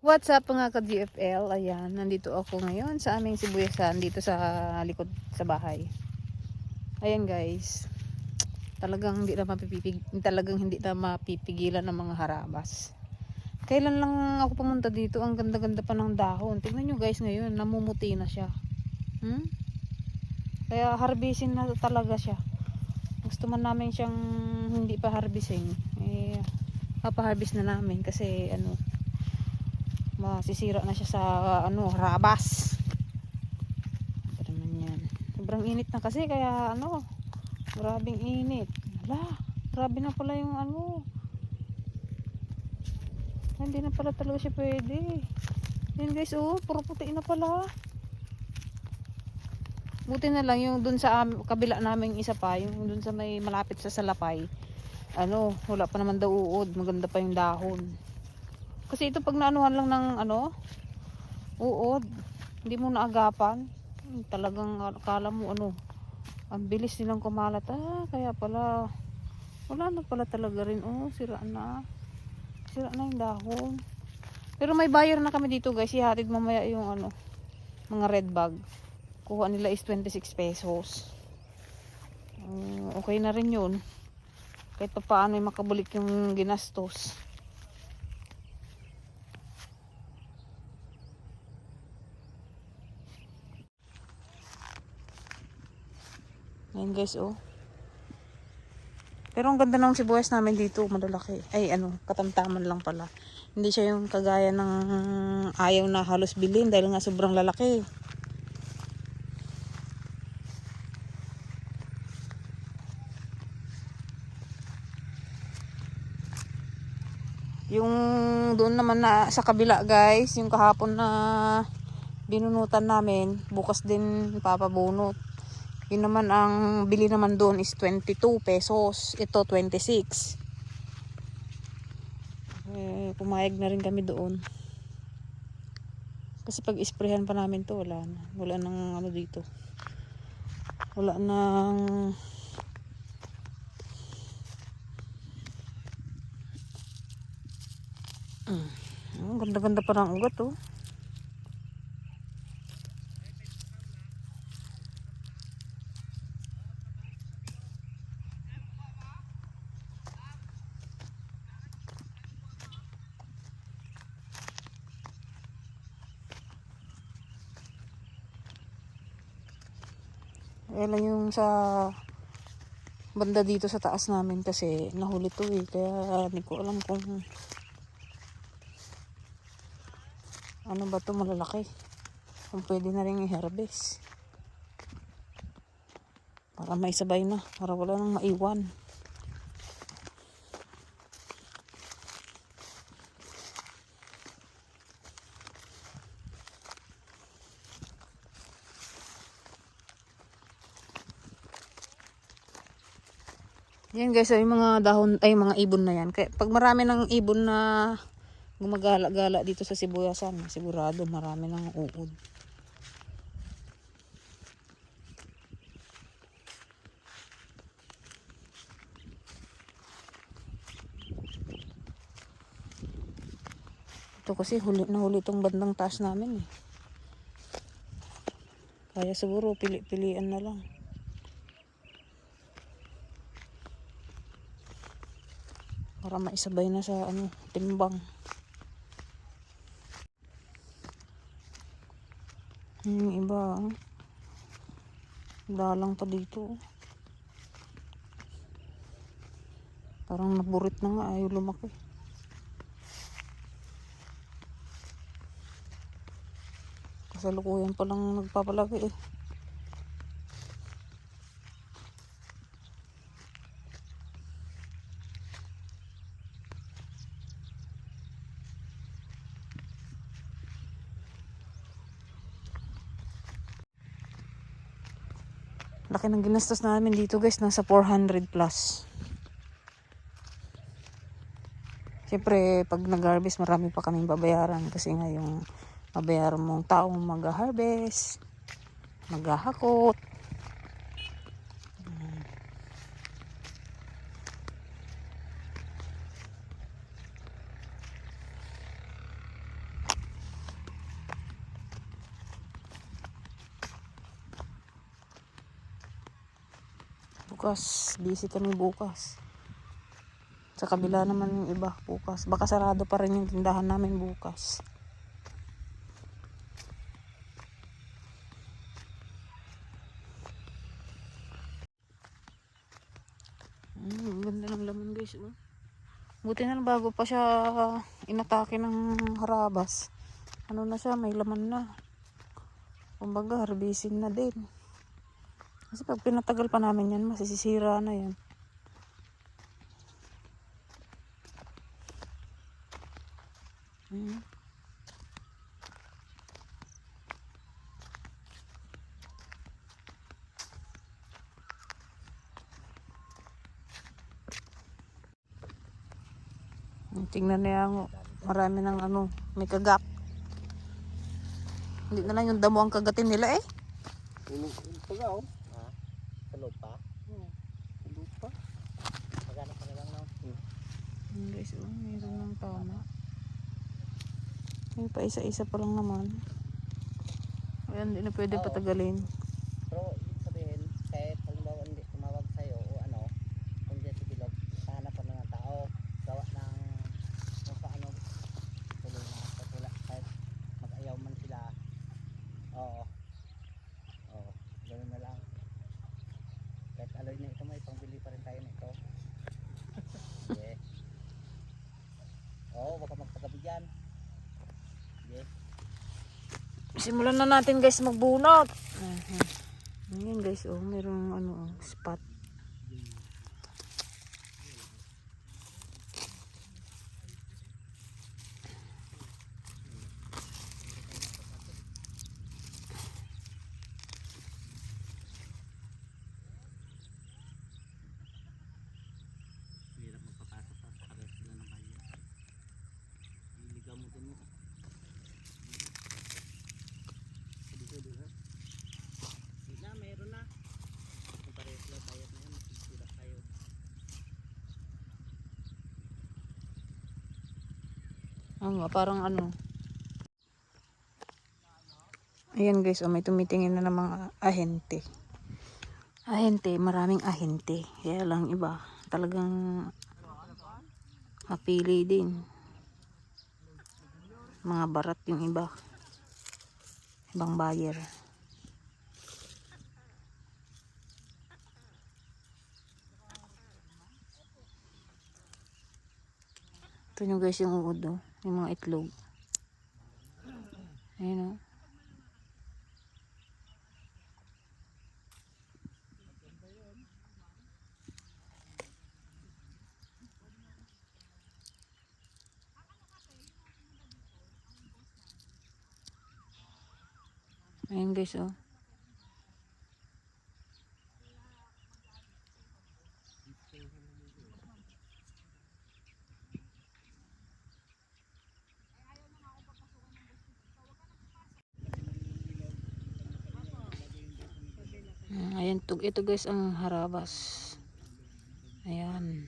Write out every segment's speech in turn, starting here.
What's up mga ka-GFL? Ayan, nandito ako ngayon sa aming sibuyasan dito sa likod sa bahay. Ayan guys, talagang hindi na mapipigilan ng mga harabas. Kailan lang ako pumunta dito, ang ganda-ganda pa ng dahon. Tingnan nyo guys ngayon, namumuti na siya. Kaya harbisin na talaga siya. Gusto man namin siyang hindi pa harbisin, papaharbis na namin kasi masisira na siya sa harabas. Pero naman yan. Sobrang init na kasi kaya grabing init. Grabe na pala yung hindi na pala talaga siya pwede. Yan guys, puro puti na pala. Buti na lang yung dun sa kabila namin isa pa, yung dun sa may malapit sa salapay. Wala pa naman daw uod, maganda pa yung dahon. Kasi ito pag naanuhan lang ng uod, hindi mo naagapan, talagang akala mo ang bilis nilang kumalat. Kaya pala wala na pala talaga rin. Sira na yung dahon. Pero may buyer na kami dito guys, ihatid mamaya yung mga red bag. Kuha nila is 26 pesos. Okay na rin yun, kahit pa paano makabulik yung ginastos. Ayan guys, pero ang ganda ng sibuyas namin dito, malalaki. Katamtaman lang pala. Hindi siya yung kagaya ng ayaw na halos bilhin dahil nga sobrang lalaki. Yung doon naman na sa kabila guys, yung kahapon na binunutan namin, bukas din papabunot. Yun naman ang bili naman doon is 22 pesos. Ito 26. Pumayag na rin kami doon. Kasi pag isprehan pa namin to, wala nang dito. Wala nang ganda-ganda pa ng ugat lang yung sa banda dito sa taas namin kasi nahuli to kaya hindi ko alam kung ba to, malalaki, kung pwede na rin i-harvest para maisabay na, para wala nang maiwan. Yan guys, yung mga dahon, mga ibon na yan. Kaya pag marami ng ibon na gumagala-gala dito sa sibuyasan, sigurado marami ng uod. Ito kasi nahuli itong bandang taas namin kaya siguro pili-pilian na lang. Para maisabay na sa timbang. Yung iba, dalang pa dito. Parang naburit na nga, ayaw lumaki. Kasalukuyan pa lang nagpapalaki Laki ng ginastos namin dito guys, nasa 400 plus. Siyempre pag nag-harvest marami pa kaming babayaran kasi nga yung babayaran mong taong mag-harvest, maghahakot, Bukas, busy kami bukas. Sa kabila naman yung iba bukas. Baka sarado pa rin yung tindahan namin bukas. Ang ganda ng laman guys. Oh. Buti na lang bago pa siya inatake ng harabas. Ano na siya, may laman na. Kumbaga, harbisin na din. Kasi pag pinatagal pa namin yan, masisisira na yan. Tingnan niya ang marami ng ano, may kagat. Hindi na lang yung damo ang kagatin nila eh. Pagaw. Ha? Sa loob pa? Sa loob pa. Pagano pa lang no? Guys, mayroon ng tama. May pa isa-isa pa lang naman. Ayan, hindi na pwede patagalin. Pero ibig sabihin, kahit halimbawa hindi tumawag sa'yo o ano, kung diyan si Bilog, hanap pa ng tao, gawa ng kung paano tuloy na patula, kahit mag-ayaw man sila. Oo. Oo, ganoon na lang. Kahit aloy na ito, may pangbili pa rin tayo nito. Yeah. Oo, baka magpagabi dyan. Yeah. Simulan na natin guys magbunot. Ayan guys, oh, mayroong ano, spot. Hirap magpapasok pa sa pares sila ng bayan. Iligaw mo din mo. Dito ha. Hindi na, mayroon na. Kung pares sila bayad na yan, masisira tayo. Parang ano. Ayan guys, oh, may tumitingin na ng mga ahente. Ahente, maraming ahente. Kaya lang iba, talagang mapili din. Mga barat yung iba. Ibang buyer. Ito nyo guys yung uod, oh, yung mga itlog. Ayan, oh. Ayan guys, oh. Ayan, ito guys ang harabas. Ayan.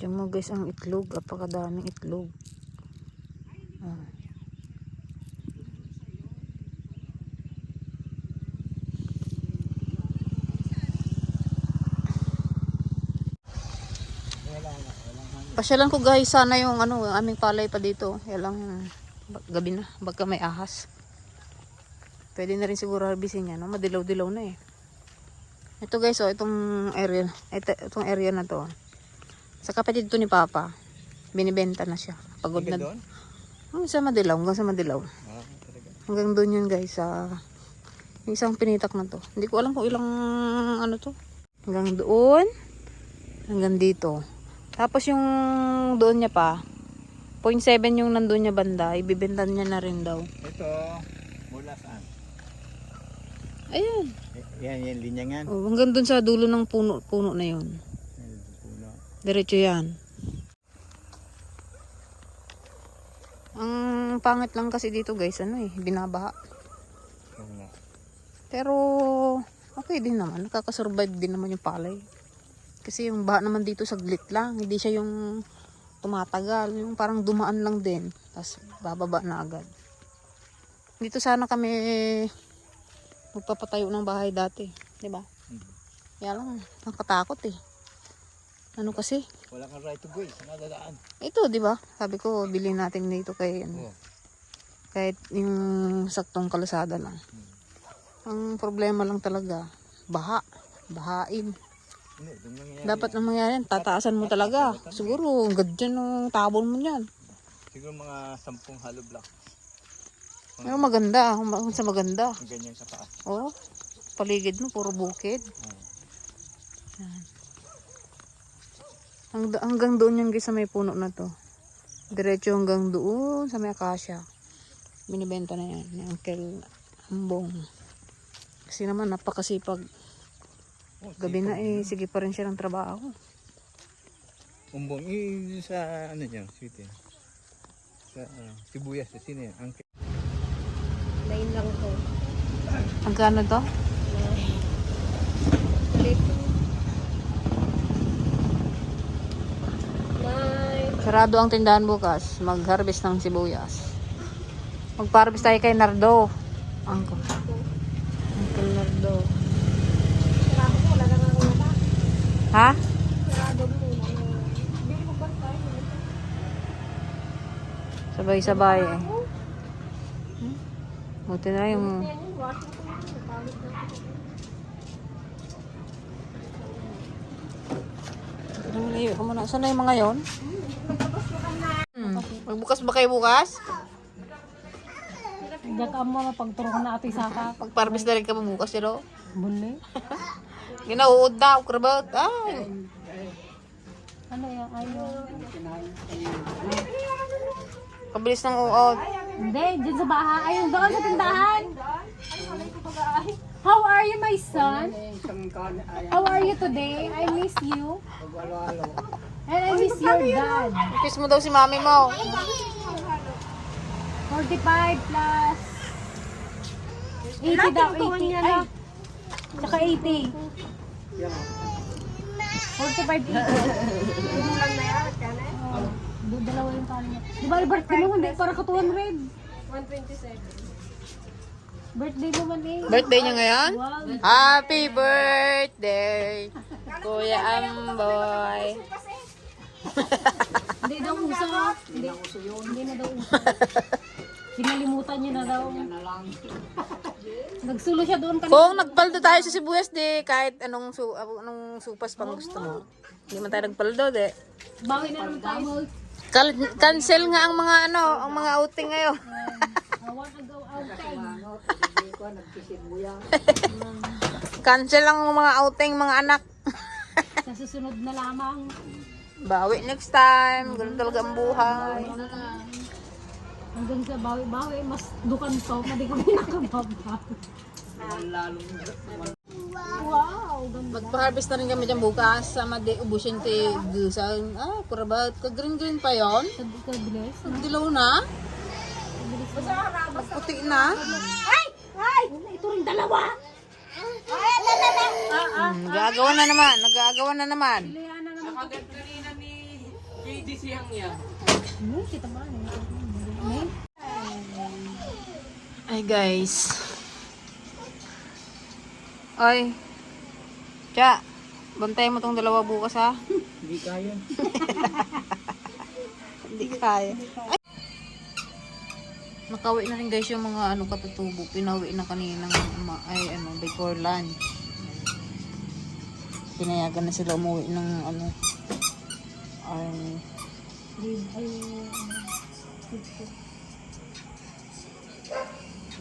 Diyan mo guys ang itlog, apakadaming itlog. Pasyalan ko guys sana yung ano, yung aming palay pa dito. Kaya lang gabi na, baka may ahas. Pwede na rin siguro harbisin yan, no? Madilaw-dilaw na eh. Ito guys, oh, itong area na to. Sa kapatid to ni Papa, binibenta na siya. Pagod na. Sa Madilaw, hanggang sa Madilaw. Hanggang doon yun guys, sa isang pinitak na to. Hindi ko alam kung ilang ano to. Hanggang doon, hanggang dito. Tapos yung doon niya pa, 0.7 yung nandun niya banda, ibibenta niya na rin daw. Ito, mula saan? Ayan. Yan, linya nga. Oh, hanggang doon sa dulo ng puno na yun. Diretso yan. Ang Ang pangit lang kasi dito guys, ano eh, binabaha. Oo nga. Pero okay din naman, nakakasurvive din naman yung palay. Kasi yung baha naman dito saglit lang, hindi siya yung tumatagal, yung parang dumaan lang din, tapos bababa na agad. Dito sana kami magpapatayo ng bahay dati, di ba? Kaya lang, nakatakot eh. Ano kasi? Wala kang right to go sa nadadaan. Ito, di ba? Sabi ko, bilhin natin dito kay ano. Oo. Kahit yung saktong kalasada lang. Ang problema lang talaga, baha. Bahain. Hindi, doon nangyayari. Dapat na mangyari yan, tataasan mo talaga. Siguro, ang ganda dyan ng tabon mo yan. Siguro mga 10 hollow block. Pero maganda, kung sa maganda. Ang ganyan sa taas. Oh, paligid mo, puro bukid. Yan. Hanggang doon yung guys sa may puno na to. Diretso hanggang doon sa may akasya. Binibenta na yan ni Uncle Ambong. Kasi naman napakasipag. Gabi na eh, sige pa rin siya ng trabaho. Umbong, sa ano dyan, sweet yan. Sa sibuyas, sa sino yan? Ang 9 lang to. Magkano to? Lito. 9. Sarado ang tindahan bukas. Mag-harvest ng sibuyas. Magpa-harvest tayo kay Nardo. Uncle Nardo. Sarado mo, wala nang wala. Ha? Sarado mo. Hindi mo ba tayo? Sabay-sabay eh. Buti na yung... Yan yung Washington. Napawit na ako. Nangiliyo ka muna. Saan na yung mga yon? Magbukas ba kayo bukas? Diyan ka mo mapagturong na ati saka. Magpa-harvest na rin ka bukas yun o? Buli. Ginauod na, ukrabot. Ay! Ano yan? Ayaw. Kabilis ng uod. Hindi, dyan sa bahay. Ayun doon sa tindahan. How are you, my son? How are you today? I miss you. And I miss your dad. Kiss mo daw si mami mo. 45 plus 80 daw, 80. Ay, saka 80. 45, 80. Oh, dalawa yung kanya niya. Di ba, birthday mo, hindi para ka 200. 127. Birthday mo man eh. Birthday niya ngayon? Wow. Happy birthday, Kuya Amboy. Hindi daw uso. Hindi na uso yun. Hindi na daw uso. Pinalimutan niya na daw. Nagsulo siya doon kanina. Kung nagpaldo tayo sa sibuyas, di kahit anong supas pang gusto mo. Hindi man tayo nagpaldo, di. Bawi na naman tayo. Cancel nga ang mga ang mga outing ngayon. I wanna go outing. Cancel ang mga outing, mga anak. Sa susunod na lamang. Bawi next time. Ganun talaga ang buhay. Hanggang sa bawi-bawi, mas dukan to. Madi ko pinakababa. Wow! Ganda. Magpa-harvest na rin kami dyan bukas. Sama di ubusin ti gusan. Ah, kurabat. Ka-green-green pa yon. Ikaw bilis. Nagdilaw na. Puti na. Ay! Ay! Ito rin dalawa! Nag-aagawan na naman. Nag-aagawan na naman. Ilayana naman. Agad kanina ni KD siyang niya. Kita ba? Ay guys. Ay. Tsa. Bantay mo tong dalawa bukas ha. Hindi kaya. Hindi kaya. Ay. Nakawi na rin guys yung mga katutubo. Pinawi na kaninang before lunch. Pinayagan na sila umuwi ng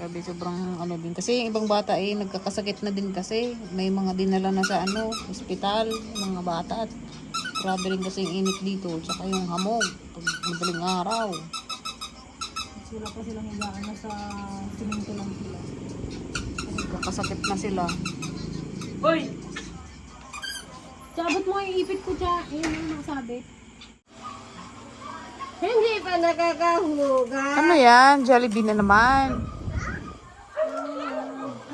grabe, sobrang din. Kasi yung ibang bata nagkakasakit na din kasi. May mga dinala na sa hospital, mga bata. At grabe rin kasi yung init dito. Tsaka yung hamog. Pag madaling araw. Sila pa silang higaan na sa simento lang sila. Nagkakasakit na sila. Hoy! Sabot mo yung ipit ko dyan. Ayun yung nakasabit. Hindi pa nakakahugas. Ano yan? Jollibee na naman.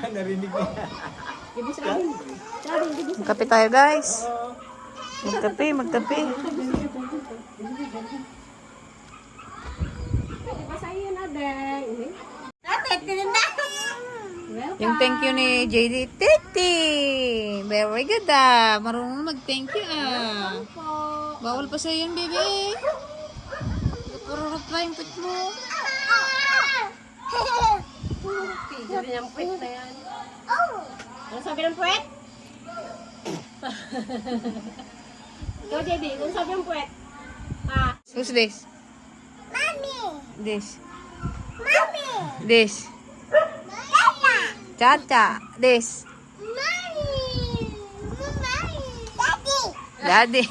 Narinig ko. Ibig sabihin. Sabi, ibig Magkape tayo guys. Magkape, magkape. Pwede ba sa'yo yun, Adeng? Ate, tinanda! Yung thank you ni JD. Titi! Very good Marunong mag-thank you Bawal pa sa'yo yan, baby. Pururot na yung pit mo. Sabi ng puwet na yan. Ano sabi ng puwet? Ikaw, JD, ano sabi ng puwet? Ha? Who's this? Mommy. This. Mommy. This. Chacha. This. Daddy.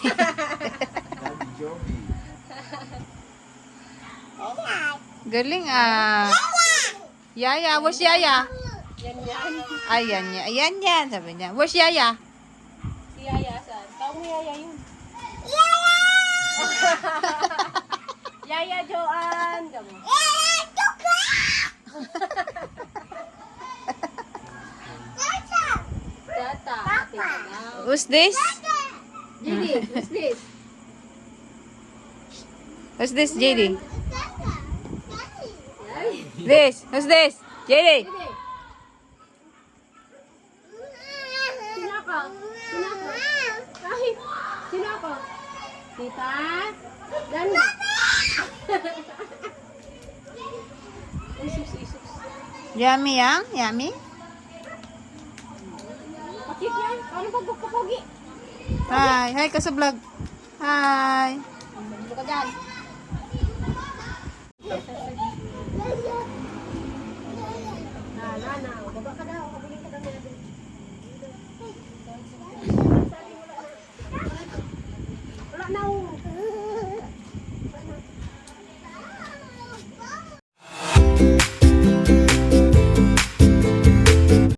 Galing Yaya, where's Yaya? Yan yan. Ayan yan. Ayan yan, sabi niya. Where's Yaya? Si Yaya, saan? Tao mo Yaya yun. Yaya Joanne. Gamo. Tata. Ate ka na. Who's this? JD, who's this? Who's this, JD? Ay. This. Who's this? JD. JD. Sino ako? Sino ako? Ay, sino ako? Tita? Ganda. Isus, isus. Yummy yang? Yummy? Pakit yan. Paano pag kapogi? Hi. Hi ka sa vlog. Hi. Ano ka dyan? Na, baba.